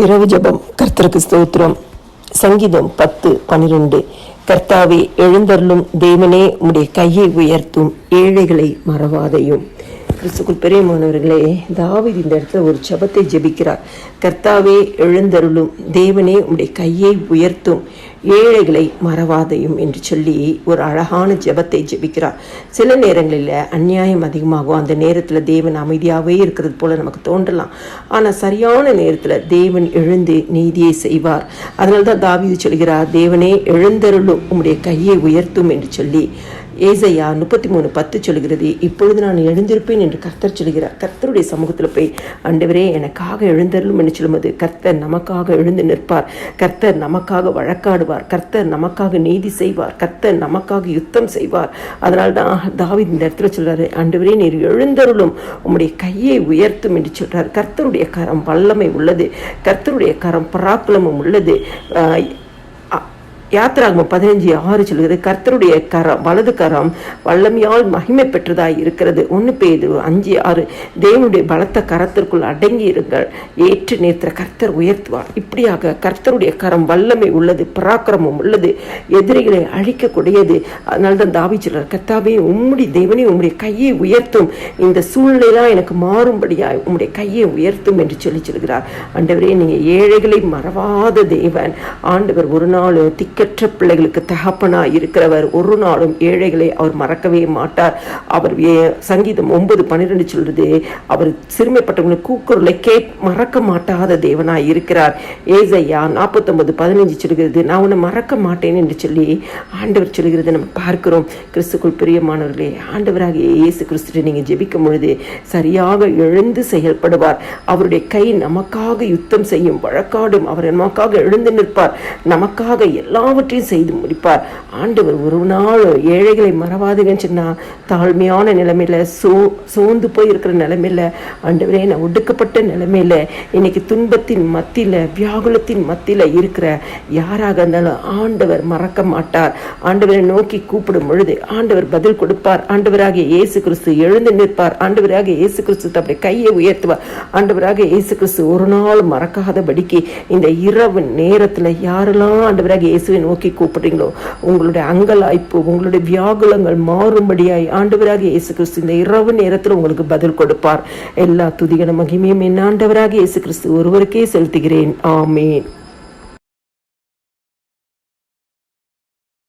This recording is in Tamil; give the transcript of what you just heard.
இரவு ஜெபம். கர்த்தருக்கு ஸ்தோத்திரம். சங்கீதம் 10:12. கர்த்தாவே எழுந்தருளும், தேவனே உம்முடைய கையை உயர்த்தும், ஏழைகளை மறவாதையும். கிறிஸ்துக்குள் பிரியமானவர்களே, தாவீது இந்த இடத்துல ஒரு ஜெபத்தை ஜெபிக்கிறார். கர்த்தாவே எழுந்தருளும், தேவனே உம்முடைய கையை உயர்த்தும், ஏழைகளை மறவாதையும் என்று சொல்லி ஒரு அழகான ஜெபத்தை ஜெபிக்கிறார். சில நேரங்களில் அநியாயம் அதிகமாகும். அந்த நேரத்தில் தேவன் அமைதியாகவே இருக்கிறது போல நமக்கு தோன்றலாம். ஆனால் சரியான நேரத்தில் தேவன் எழுந்து நீதியை செய்வார். அதனால தான் தாவீது சொல்கிறார், தேவனே எழுந்தருளும், உம்முடைய கையை உயர்த்தும் என்று சொல்லி. ஏசாயா 33:10 சொல்கிறது, இப்பொழுது நான் எழுந்திருப்பேன் என்று கர்த்தர் சொல்கிறார். கர்த்தருடைய சமூகத்தில் போய் ஆண்டவரே எனக்காக எழுந்தருளும் என்று சொல்லும்போது கர்த்தர் நமக்காக எழுந்து நிற்பார். கர்த்தர் நமக்காக வழக்காடுவார். கர்த்தர் நமக்காக நீதி செய்வார். கர்த்தர் நமக்காக யுத்தம் செய்வார். அதனால தான் தாவீது இந்த இடத்துல சொல்றாரு, ஆண்டவரே நீர் எழுந்தருளும், உம்முடைய கையை உயர்த்தும் என்று சொல்றார். கர்த்தருடைய கரம் வல்லமை உள்ளது. கர்த்தருடைய கரம் பராக்கிரமம் உள்ளது. யாத்திராகமம் 15:6 சொல்கிறது, கர்த்தருடைய கரம் வலது கரம் வல்லமையால் மகிமை பெற்றதாய் இருக்கிறது. 1 பேதுரு 5:6, தேவனுடைய பலத்த கரத்திற்குள் அடங்கி இருங்கள், ஏற்று நேர்த்த கர்த்தர் உயர்த்துவார். இப்படியாக கர்த்தருடைய கரம் வல்லமை உள்ளது, பராக்கிரமம் உள்ளது, எதிரிகளை அழிக்கக்கூடியது. அதனால தான் தாவீது சொல்றார், கர்த்தாவே உம்முடைய தேவனே உம்முடைய கையை உயர்த்தும், இந்த சூழ்நிலையெல்லாம் எனக்கு மாறும்படியாய் உம்முடைய கையை உயர்த்தும் என்று சொல்கிறார். ஆண்டவரே நீங்க ஏழைகளை மறவாத தேவன். ஆண்டவர் ஒரு நாள் திக்கற்ற பிள்ளைகளுக்கு தகப்பனா இருக்கிறவர். ஒரு நாளும் ஏழைகளை அவர் மறக்கவே மாட்டார். அவர் சங்கீதம் 9:12 சொல்றது, அவர் சிறுமைப்பட்டவங்களுக்கு கூக்குரலை மறக்க மாட்டாத தேவனாய் இருக்கிறார். ஏசாயா 49:15 சொல்கிறது, நான் உன்னை மறக்க மாட்டேன் என்று சொல்லி ஆண்டவர் சொல்கிறது நம்ம பார்க்கிறோம். கிறிஸ்துக்குள் பிரியமானவர்களே, ஆண்டவராகிய இயேசு கிறிஸ்து நீங்க ஜெபிக்கும் பொழுது சரியாக எழுந்து செயல்படுவார். அவருடைய கை நமக்காக யுத்தம் செய்யும், வழக்காடும். அவர் நமக்காக எழுந்து நிற்பார், நமக்காக எல்லாவற்றையும் செய்து முடிப்பார். ஆண்டவர் ஒரு நாள் ஏழைகளை மறவாதுன்னு சொன்னா, தாழ்மையான நிலைமையில சோர்ந்து போய் இருக்கிற நிலைமையில, ஆண்டவரே நான் ஒடுக்கப்பட்ட நிலைமையில, இன்னைக்கு துன்பத்தின் மத்தியில வியாகுலத்தின் மத்தியில இருக்கிற யாராக இருந்தாலும் ஆண்டவர் மறக்க மாட்டார். ஆண்டவரை நோக்கி கூப்பிடும் பொழுது ஆண்டவர் பதில் கொடுப்பார். ஆண்டவராகிய இயேசு கிறிஸ்து எழுந்து நிற்பார். ஆண்டவராகிய இயேசு கிறிஸ்து தம்முடைய கையை உயர்த்துவார். ஆண்டவராகிய இயேசு கிறிஸ்து ஒரு நாள் மறக்காதபடிக்கு இந்த இரவு நேரத்துல யாரெல்லாம் ஆண்டவராகிய இயேசுவை நோக்கி கூப்பிடுறீங்களோ, உங்களுடைய அங்கலாய்ப்பு, உங்களுடைய வியாகுலங்கள் மாறும்படியாய் ஆண்டவராகிய இயேசு கிறிஸ்து இந்த இரவு நேரத்தில் உங்களுக்கு பதில் கொடுப்பார். எல்லா துதிகன மகிமையும் என் ஆண்டவராகிய இயேசு கிறிஸ்து ஒருவருக்கே செலுத்துகிறேன். ஆமேன்.